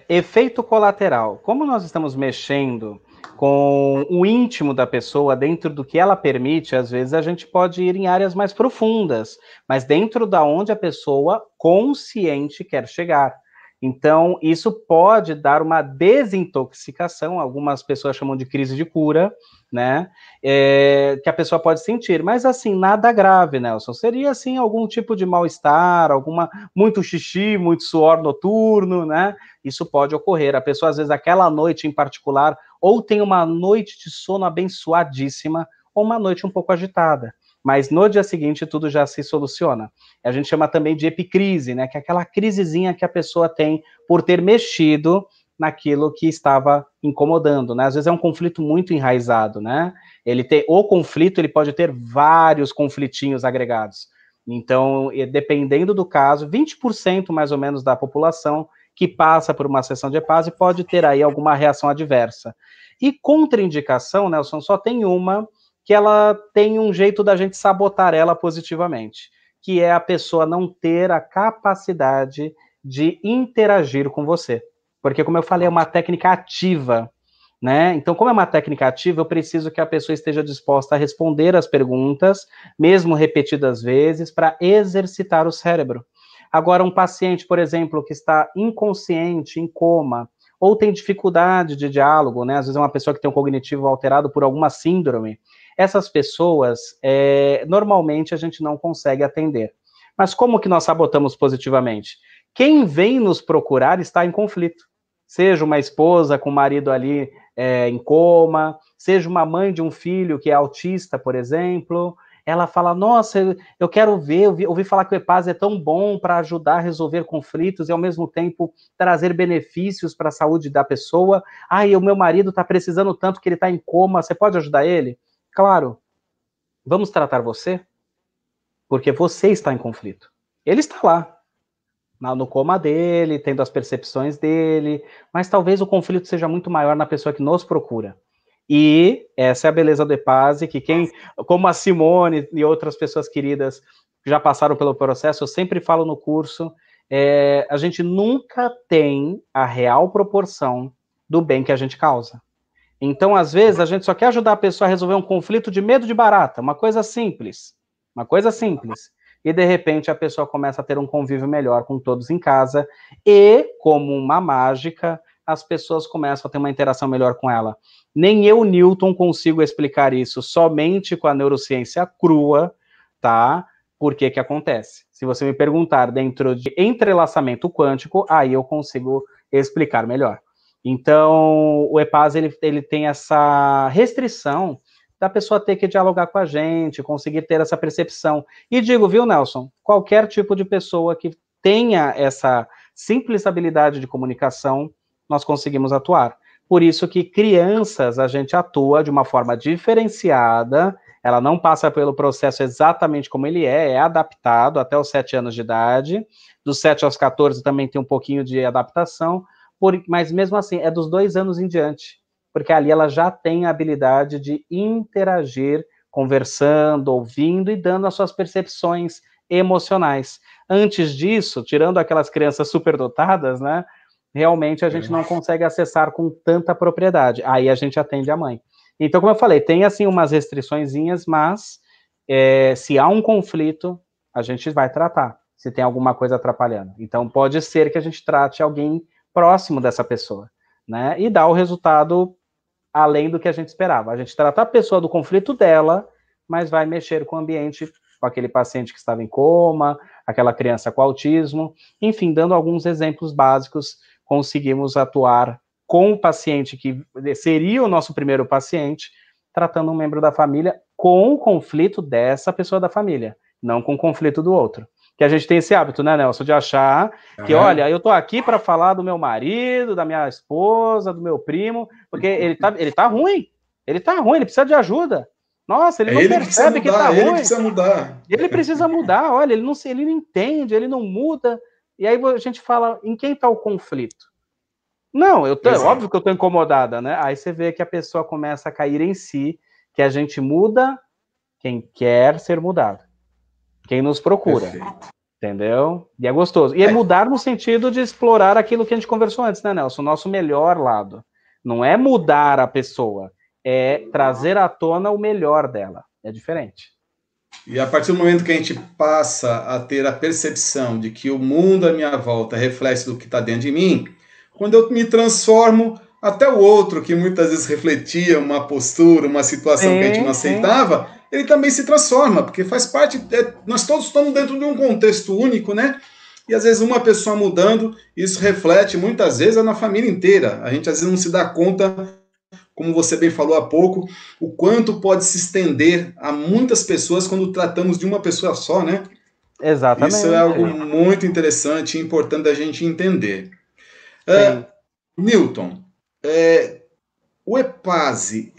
Efeito colateral. Como nós estamos mexendo com o íntimo da pessoa, dentro do que ela permite, às vezes a gente pode ir em áreas mais profundas, mas dentro da onde a pessoa consciente quer chegar. Então, isso pode dar uma desintoxicação, algumas pessoas chamam de crise de cura, né, que a pessoa pode sentir, mas assim, nada grave, Nelson, seria assim, algum tipo de mal-estar, muito xixi, muito suor noturno, né, isso pode ocorrer, a pessoa às vezes aquela noite em particular, ou tem uma noite de sono abençoadíssima, ou uma noite um pouco agitada, mas no dia seguinte tudo já se soluciona. A gente chama também de epicrise, né, que é aquela crisezinha que a pessoa tem por ter mexido naquilo que estava incomodando, né? Às vezes é um conflito muito enraizado, né? O conflito, ele pode ter vários conflitinhos agregados. Então, dependendo do caso, 20% mais ou menos da população que passa por uma sessão de EPASE pode ter aí alguma reação adversa. E contraindicação, Nelson, só tem uma, que ela tem um jeito da gente sabotar ela positivamente, que é a pessoa não ter a capacidade de interagir com você. Porque, como eu falei, é uma técnica ativa, né? Então, como é uma técnica ativa, eu preciso que a pessoa esteja disposta a responder as perguntas, mesmo repetidas vezes, para exercitar o cérebro. Agora, um paciente, por exemplo, que está inconsciente, em coma, ou tem dificuldade de diálogo, né? Às vezes é uma pessoa que tem um cognitivo alterado por alguma síndrome. Essas pessoas, normalmente a gente não consegue atender. Mas como que nós sabotamos positivamente? Quem vem nos procurar está em conflito. Seja uma esposa com o marido ali em coma, seja uma mãe de um filho que é autista, por exemplo, ela fala, nossa, eu quero ver, ouvi falar que o EPAS é tão bom para ajudar a resolver conflitos e, ao mesmo tempo, trazer benefícios para a saúde da pessoa. E o meu marido está precisando tanto que ele está em coma, você pode ajudar ele? Claro. Vamos tratar você? Porque você está em conflito. Ele está lá, no coma dele, tendo as percepções dele, mas talvez o conflito seja muito maior na pessoa que nos procura. E essa é a beleza do EPASE, que como a Simone e outras pessoas queridas que já passaram pelo processo, eu sempre falo no curso, a gente nunca tem a real proporção do bem que a gente causa. Então, às vezes, a gente só quer ajudar a pessoa a resolver um conflito de medo de barata, uma coisa simples, e de repente a pessoa começa a ter um convívio melhor com todos em casa, e, como uma mágica, as pessoas começam a ter uma interação melhor com ela. Nem eu, Newton, consigo explicar isso somente com a neurociência crua, tá? Por que que acontece? Se você me perguntar dentro de entrelaçamento quântico, aí eu consigo explicar melhor. Então, o EPAS, ele tem essa restrição da pessoa ter que dialogar com a gente, conseguir ter essa percepção. E digo, viu, Nelson, qualquer tipo de pessoa que tenha essa simples habilidade de comunicação, nós conseguimos atuar. Por isso que crianças, a gente atua de uma forma diferenciada, ela não passa pelo processo exatamente como ele é adaptado até os 7 anos de idade, dos 7 aos 14 também tem um pouquinho de adaptação, mas mesmo assim, é dos 2 anos em diante, porque ali ela já tem a habilidade de interagir, conversando, ouvindo e dando as suas percepções emocionais. Antes disso, tirando aquelas crianças superdotadas, né, realmente a gente não consegue acessar com tanta propriedade. Aí a gente atende a mãe. Então, como eu falei, tem assim umas restriçõezinhas, mas se há um conflito, a gente vai tratar, se tem alguma coisa atrapalhando. Então, pode ser que a gente trate alguém próximo dessa pessoa, né? E dá o resultado além do que a gente esperava. A gente trata a pessoa do conflito dela, mas vai mexer com o ambiente, com aquele paciente que estava em coma, aquela criança com autismo, enfim, dando alguns exemplos básicos, conseguimos atuar com o paciente que seria o nosso primeiro paciente, tratando um membro da família com o conflito dessa pessoa da família, não com o conflito do outro. Que a gente tem esse hábito, né, Nelson, de achar que, olha, eu tô aqui para falar do meu marido, da minha esposa, do meu primo, porque ele tá ruim, ele precisa de ajuda. Nossa, ele não percebe que tá ruim. Ele precisa mudar. Ele precisa mudar, olha, ele não entende, ele não muda. E aí a gente fala, em quem tá o conflito? Não, óbvio que eu tô incomodada, né? Aí você vê que a pessoa começa a cair em si, que a gente muda quem quer ser mudado. Quem nos procura. Perfeito. Entendeu? E é gostoso. E é mudar no sentido de explorar aquilo que a gente conversou antes, né, Nelson? O nosso melhor lado. Não é mudar a pessoa, é trazer à tona o melhor dela. É diferente. E a partir do momento que a gente passa a ter a percepção de que o mundo à minha volta reflete do que está dentro de mim, quando eu me transformo, até o outro que muitas vezes refletia uma postura, uma situação que a gente não aceitava, ele também se transforma, porque faz parte, nós todos estamos dentro de um contexto único, né? E às vezes uma pessoa mudando, isso reflete muitas vezes na família inteira. A gente às vezes não se dá conta, como você bem falou há pouco, o quanto pode se estender a muitas pessoas quando tratamos de uma pessoa só, né? Exatamente. Isso é algo muito interessante e importante da gente entender. Newton, o EPASE,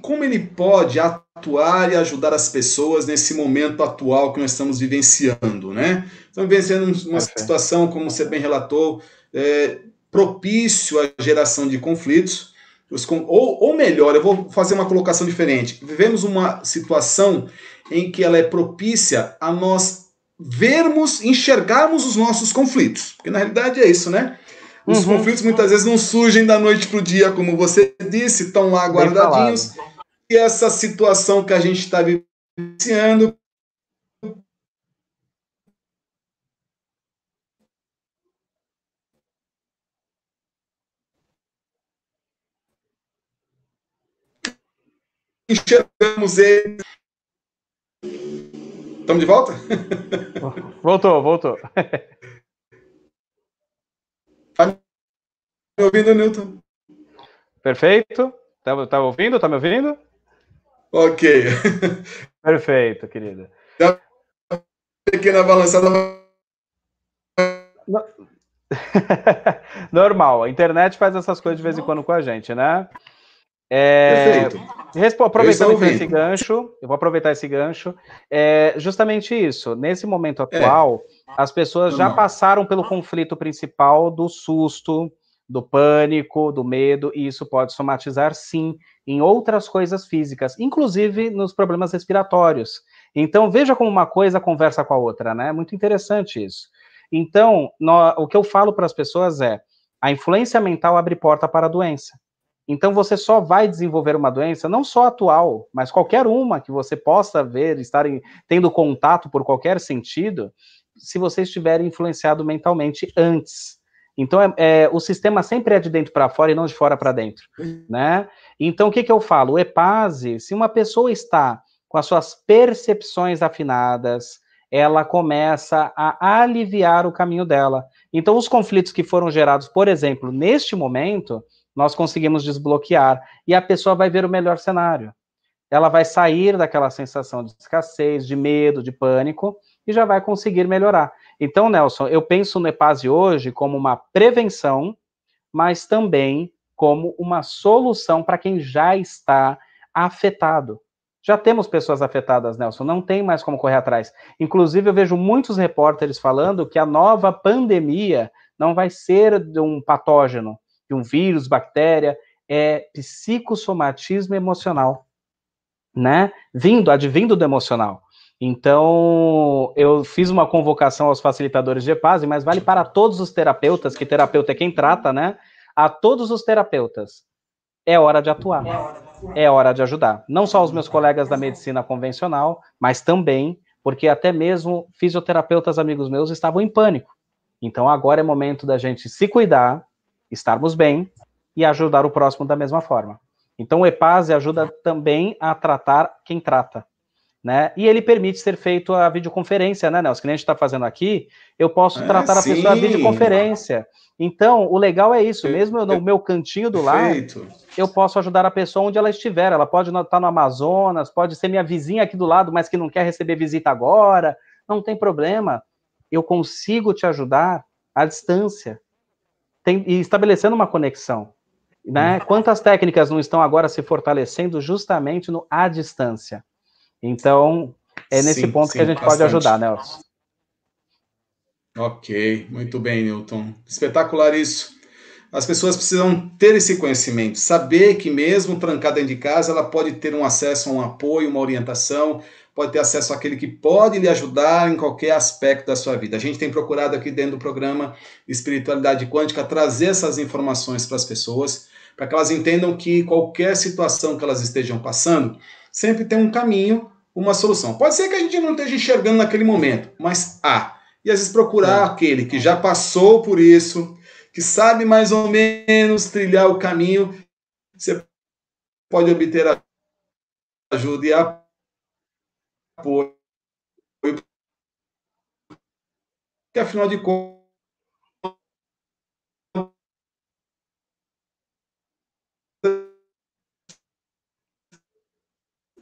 como ele pode atuar e ajudar as pessoas nesse momento atual que nós estamos vivenciando, né? Estamos vivenciando uma situação, como você bem relatou, propício à geração de conflitos, ou melhor, eu vou fazer uma colocação diferente. Vivemos uma situação em que ela é propícia a nós enxergarmos os nossos conflitos, porque na realidade é isso, né? Os conflitos muitas vezes não surgem da noite para o dia, como você disse, estão lá guardadinhos. E essa situação que a gente está vivenciando enxergamos ele. Estamos de volta? Voltou. Tá me ouvindo, Newton? Perfeito. Tá ouvindo? Tá me ouvindo? Ok. Perfeito, querida. Aqui na balançada. Normal, a internet faz essas coisas de vez em quando com a gente, né? Perfeito. Aproveitando então esse gancho, eu vou aproveitar esse gancho. Justamente isso. Nesse momento atual, as pessoas já passaram pelo conflito principal do susto, do pânico, do medo, e isso pode somatizar, sim, em outras coisas físicas, inclusive nos problemas respiratórios. Então, veja como uma coisa conversa com a outra, né? É muito interessante isso. Então, o que eu falo para as pessoas é: a influência mental abre porta para a doença. Então, você só vai desenvolver uma doença, não só atual, mas qualquer uma que você possa ver, tendo contato por qualquer sentido, se você estiver influenciado mentalmente antes. Então, o sistema sempre é de dentro para fora e não de fora para dentro, né? Então, o que eu falo? O EPASE, se uma pessoa está com as suas percepções afinadas, ela começa a aliviar o caminho dela. Então, os conflitos que foram gerados, por exemplo, neste momento, nós conseguimos desbloquear, e a pessoa vai ver o melhor cenário. Ela vai sair daquela sensação de escassez, de medo, de pânico, e já vai conseguir melhorar. Então, Nelson, eu penso no EPASE hoje como uma prevenção, mas também como uma solução para quem já está afetado. Já temos pessoas afetadas, Nelson, não tem mais como correr atrás. Inclusive, eu vejo muitos repórteres falando que a nova pandemia não vai ser de um patógeno, de um vírus, bactéria, é psicossomatismo emocional, né? Advindo do emocional. Então, eu fiz uma convocação aos facilitadores de EPASE, mas vale para todos os terapeutas, que terapeuta é quem trata, né? A todos os terapeutas. É hora de atuar. É hora de ajudar. Não só os meus colegas da medicina convencional, mas também, porque até mesmo fisioterapeutas amigos meus estavam em pânico. Então, agora é momento da gente se cuidar, estarmos bem e ajudar o próximo da mesma forma. Então, o EPASE ajuda também a tratar quem trata, né? E ele permite ser feito a videoconferência, né, Nelson? Que nem a gente está fazendo aqui, eu posso tratar a pessoa a videoconferência. Então, o legal é isso, mesmo no meu cantinho do lar, eu posso ajudar a pessoa onde ela estiver. Ela pode estar no Amazonas, pode ser minha vizinha aqui do lado, mas que não quer receber visita agora, não tem problema. Eu consigo te ajudar à distância, e estabelecendo uma conexão, né? Quantas técnicas não estão agora se fortalecendo justamente no à distância? Então, é nesse ponto que a gente pode ajudar, Nelson. Ok, muito bem, Newton. Espetacular isso. As pessoas precisam ter esse conhecimento, saber que mesmo trancada dentro de casa, ela pode ter um acesso a um apoio, uma orientação, pode ter acesso àquele que pode lhe ajudar em qualquer aspecto da sua vida. A gente tem procurado aqui dentro do programa Espiritualidade Quântica trazer essas informações para as pessoas, para que elas entendam que qualquer situação que elas estejam passando, sempre tem um caminho, uma solução. Pode ser que a gente não esteja enxergando naquele momento, mas há. E às vezes procurar aquele que já passou por isso, que sabe mais ou menos trilhar o caminho, você pode obter ajuda e apoio. Porque afinal de contas,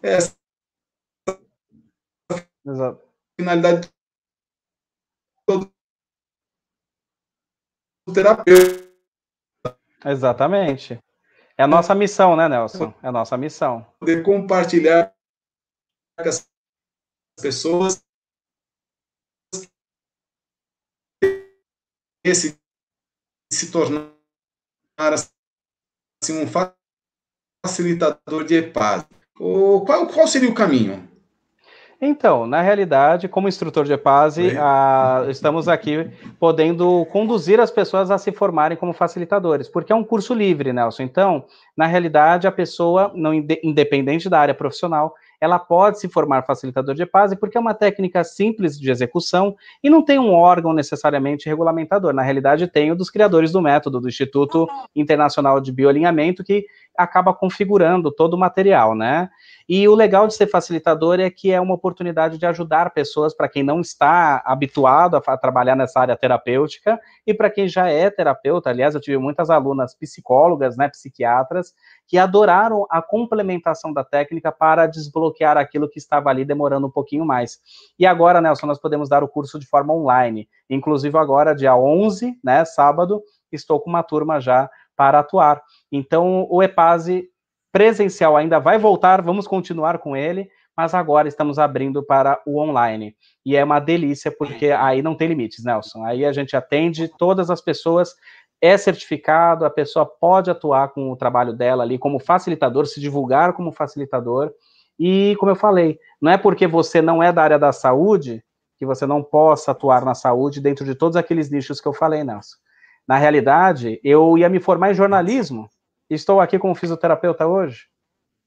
essa Exato. Finalidade do terapeuta. Exatamente. É a nossa missão, né, Nelson? É a nossa missão. Poder compartilhar com as pessoas esse se tornar assim, um facilitador de EPASE. Qual seria o caminho? Então, na realidade, como instrutor de EPASE, estamos aqui podendo conduzir as pessoas a se formarem como facilitadores, porque é um curso livre, Nelson. Então, na realidade, a pessoa, não independente da área profissional, ela pode se formar facilitador de EPASE, porque é uma técnica simples de execução e não tem um órgão necessariamente regulamentador. Na realidade, tem o dos criadores do método, do Instituto Internacional de Bioalinhamento, que acaba configurando todo o material, né? E o legal de ser facilitador é que é uma oportunidade de ajudar pessoas, para quem não está habituado a trabalhar nessa área terapêutica, e para quem já é terapeuta. Aliás, eu tive muitas alunas psicólogas, né, psiquiatras, que adoraram a complementação da técnica para desbloquear aquilo que estava ali demorando um pouquinho mais. E agora, Nelson, nós podemos dar o curso de forma online. Inclusive agora, dia 11, né, sábado, estou com uma turma já para atuar. Então, o EPASE presencial ainda vai voltar, vamos continuar com ele, mas agora estamos abrindo para o online. E é uma delícia, porque aí não tem limites, Nelson. Aí a gente atende todas as pessoas, é certificado, a pessoa pode atuar com o trabalho dela ali como facilitador, se divulgar como facilitador. E, como eu falei, não é porque você não é da área da saúde que você não possa atuar na saúde dentro de todos aqueles nichos que eu falei, Nelson. Na realidade, eu ia me formar em jornalismo. Estou aqui como fisioterapeuta hoje,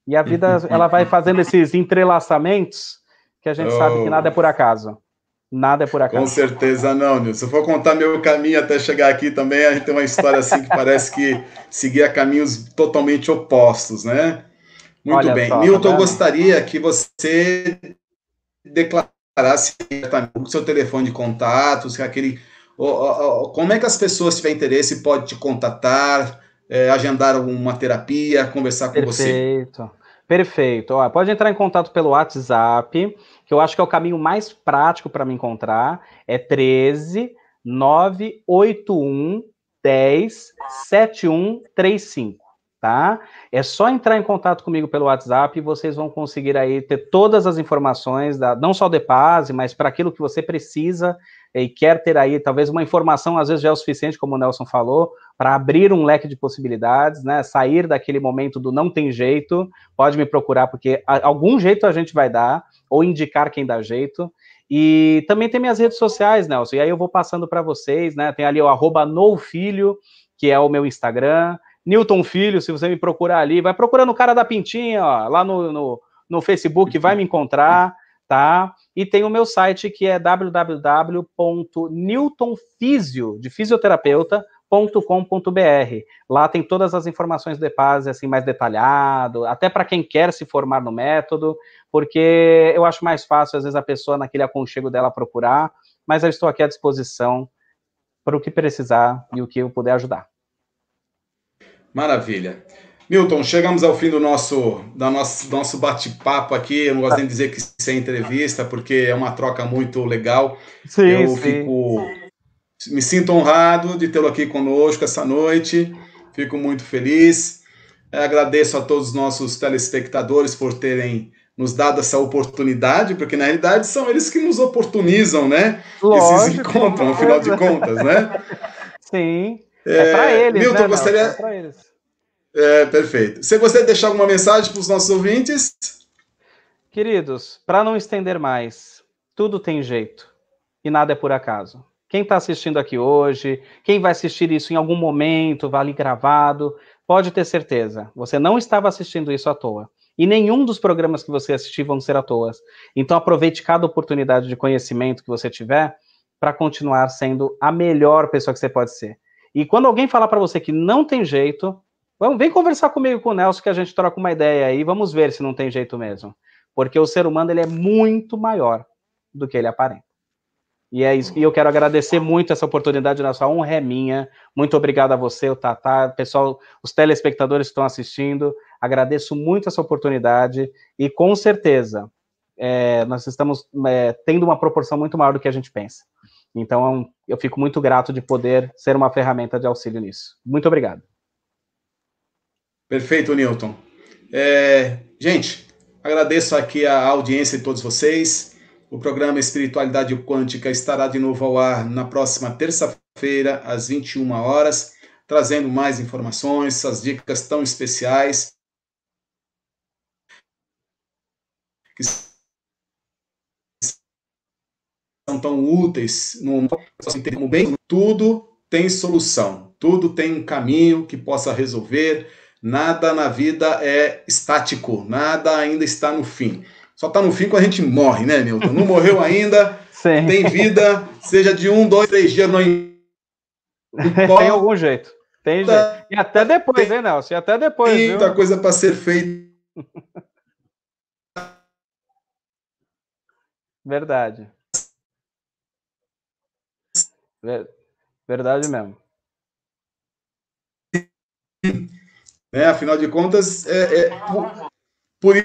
e a vida ela vai fazendo esses entrelaçamentos que a gente sabe que nada é por acaso. Nada é por acaso. Com certeza não, Nilson. Se eu for contar meu caminho até chegar aqui também, a gente tem uma história assim que parece que seguia caminhos totalmente opostos, né? Muito bem. Só, Milton, eu gostaria que você declarasse o seu telefone de contatos, como é que as pessoas, se tiver interesse, podem te contatar, agendar uma terapia, conversar com você. Perfeito. Ó, pode entrar em contato pelo WhatsApp, que eu acho que é o caminho mais prático para me encontrar. É 13 981 10 7135. Tá? É só entrar em contato comigo pelo WhatsApp e vocês vão conseguir aí ter todas as informações, não só do EPASE, mas para aquilo que você precisa e quer ter aí, talvez uma informação, às vezes já é o suficiente, como o Nelson falou, para abrir um leque de possibilidades, né? Sair daquele momento do não tem jeito, pode me procurar, porque algum jeito a gente vai dar, ou indicar quem dá jeito. E também tem minhas redes sociais, Nelson, e aí eu vou passando para vocês, né? Tem ali o @NoFilho, que é o meu Instagram, Newton Filho, se você me procurar ali, vai procurando o cara da pintinha, ó, lá no Facebook, vai me encontrar, tá? E tem o meu site, que é www.newtonfisio, de fisioterapeuta.com.br. Lá tem todas as informações do EPASE, assim, mais detalhado, até para quem quer se formar no método, porque eu acho mais fácil, às vezes, a pessoa, naquele aconchego dela, procurar, mas eu estou aqui à disposição para o que precisar e o que eu puder ajudar. Maravilha. Milton, chegamos ao fim do nosso bate-papo aqui. Eu não gosto nem de dizer que isso é entrevista, porque é uma troca muito legal. Sim, me sinto honrado de tê-lo aqui conosco essa noite. Fico muito feliz. Agradeço a todos os nossos telespectadores por terem nos dado essa oportunidade, porque na realidade são eles que nos oportunizam, né? Lógico, esses encontros, afinal de contas, né? Sim. É para eles, Milton, né? Gostaria... É para eles. Perfeito. Você gostaria de deixar alguma mensagem para os nossos ouvintes? Queridos, para não estender mais, tudo tem jeito e nada é por acaso. Quem está assistindo aqui hoje, quem vai assistir isso em algum momento, vale gravado, pode ter certeza, você não estava assistindo isso à toa. E nenhum dos programas que você assistir vão ser à toa. Então aproveite cada oportunidade de conhecimento que você tiver para continuar sendo a melhor pessoa que você pode ser. E quando alguém falar para você que não tem jeito, vem conversar comigo, com o Nelson, que a gente troca uma ideia aí, vamos ver se não tem jeito mesmo. Porque o ser humano, ele é muito maior do que ele aparenta. E é isso, e eu quero agradecer muito essa oportunidade, nossa honra é minha. Muito obrigado a você, o Tatá, pessoal, os telespectadores que estão assistindo. Agradeço muito essa oportunidade e com certeza nós estamos tendo uma proporção muito maior do que a gente pensa. Então, eu fico muito grato de poder ser uma ferramenta de auxílio nisso. Muito obrigado. Perfeito, Newton. Gente, agradeço aqui a audiência de todos vocês. O programa Espiritualidade Quântica estará de novo ao ar na próxima terça-feira, às 21 horas, trazendo mais informações, essas dicas tão especiais que são tão úteis. Como bem, tudo tem solução, tudo tem um caminho que possa resolver. Nada na vida é estático, nada ainda está no fim. Só está no fim quando a gente morre, né, Milton? Não morreu ainda, Sim. Tem vida, seja de 1, 2, 3 dias, não importa. Tem algum jeito. Tem jeito. E até depois, hein, Nelson? E até depois, muita viu? coisa para ser feita. Verdade. Verdade mesmo. Né? Afinal de contas, por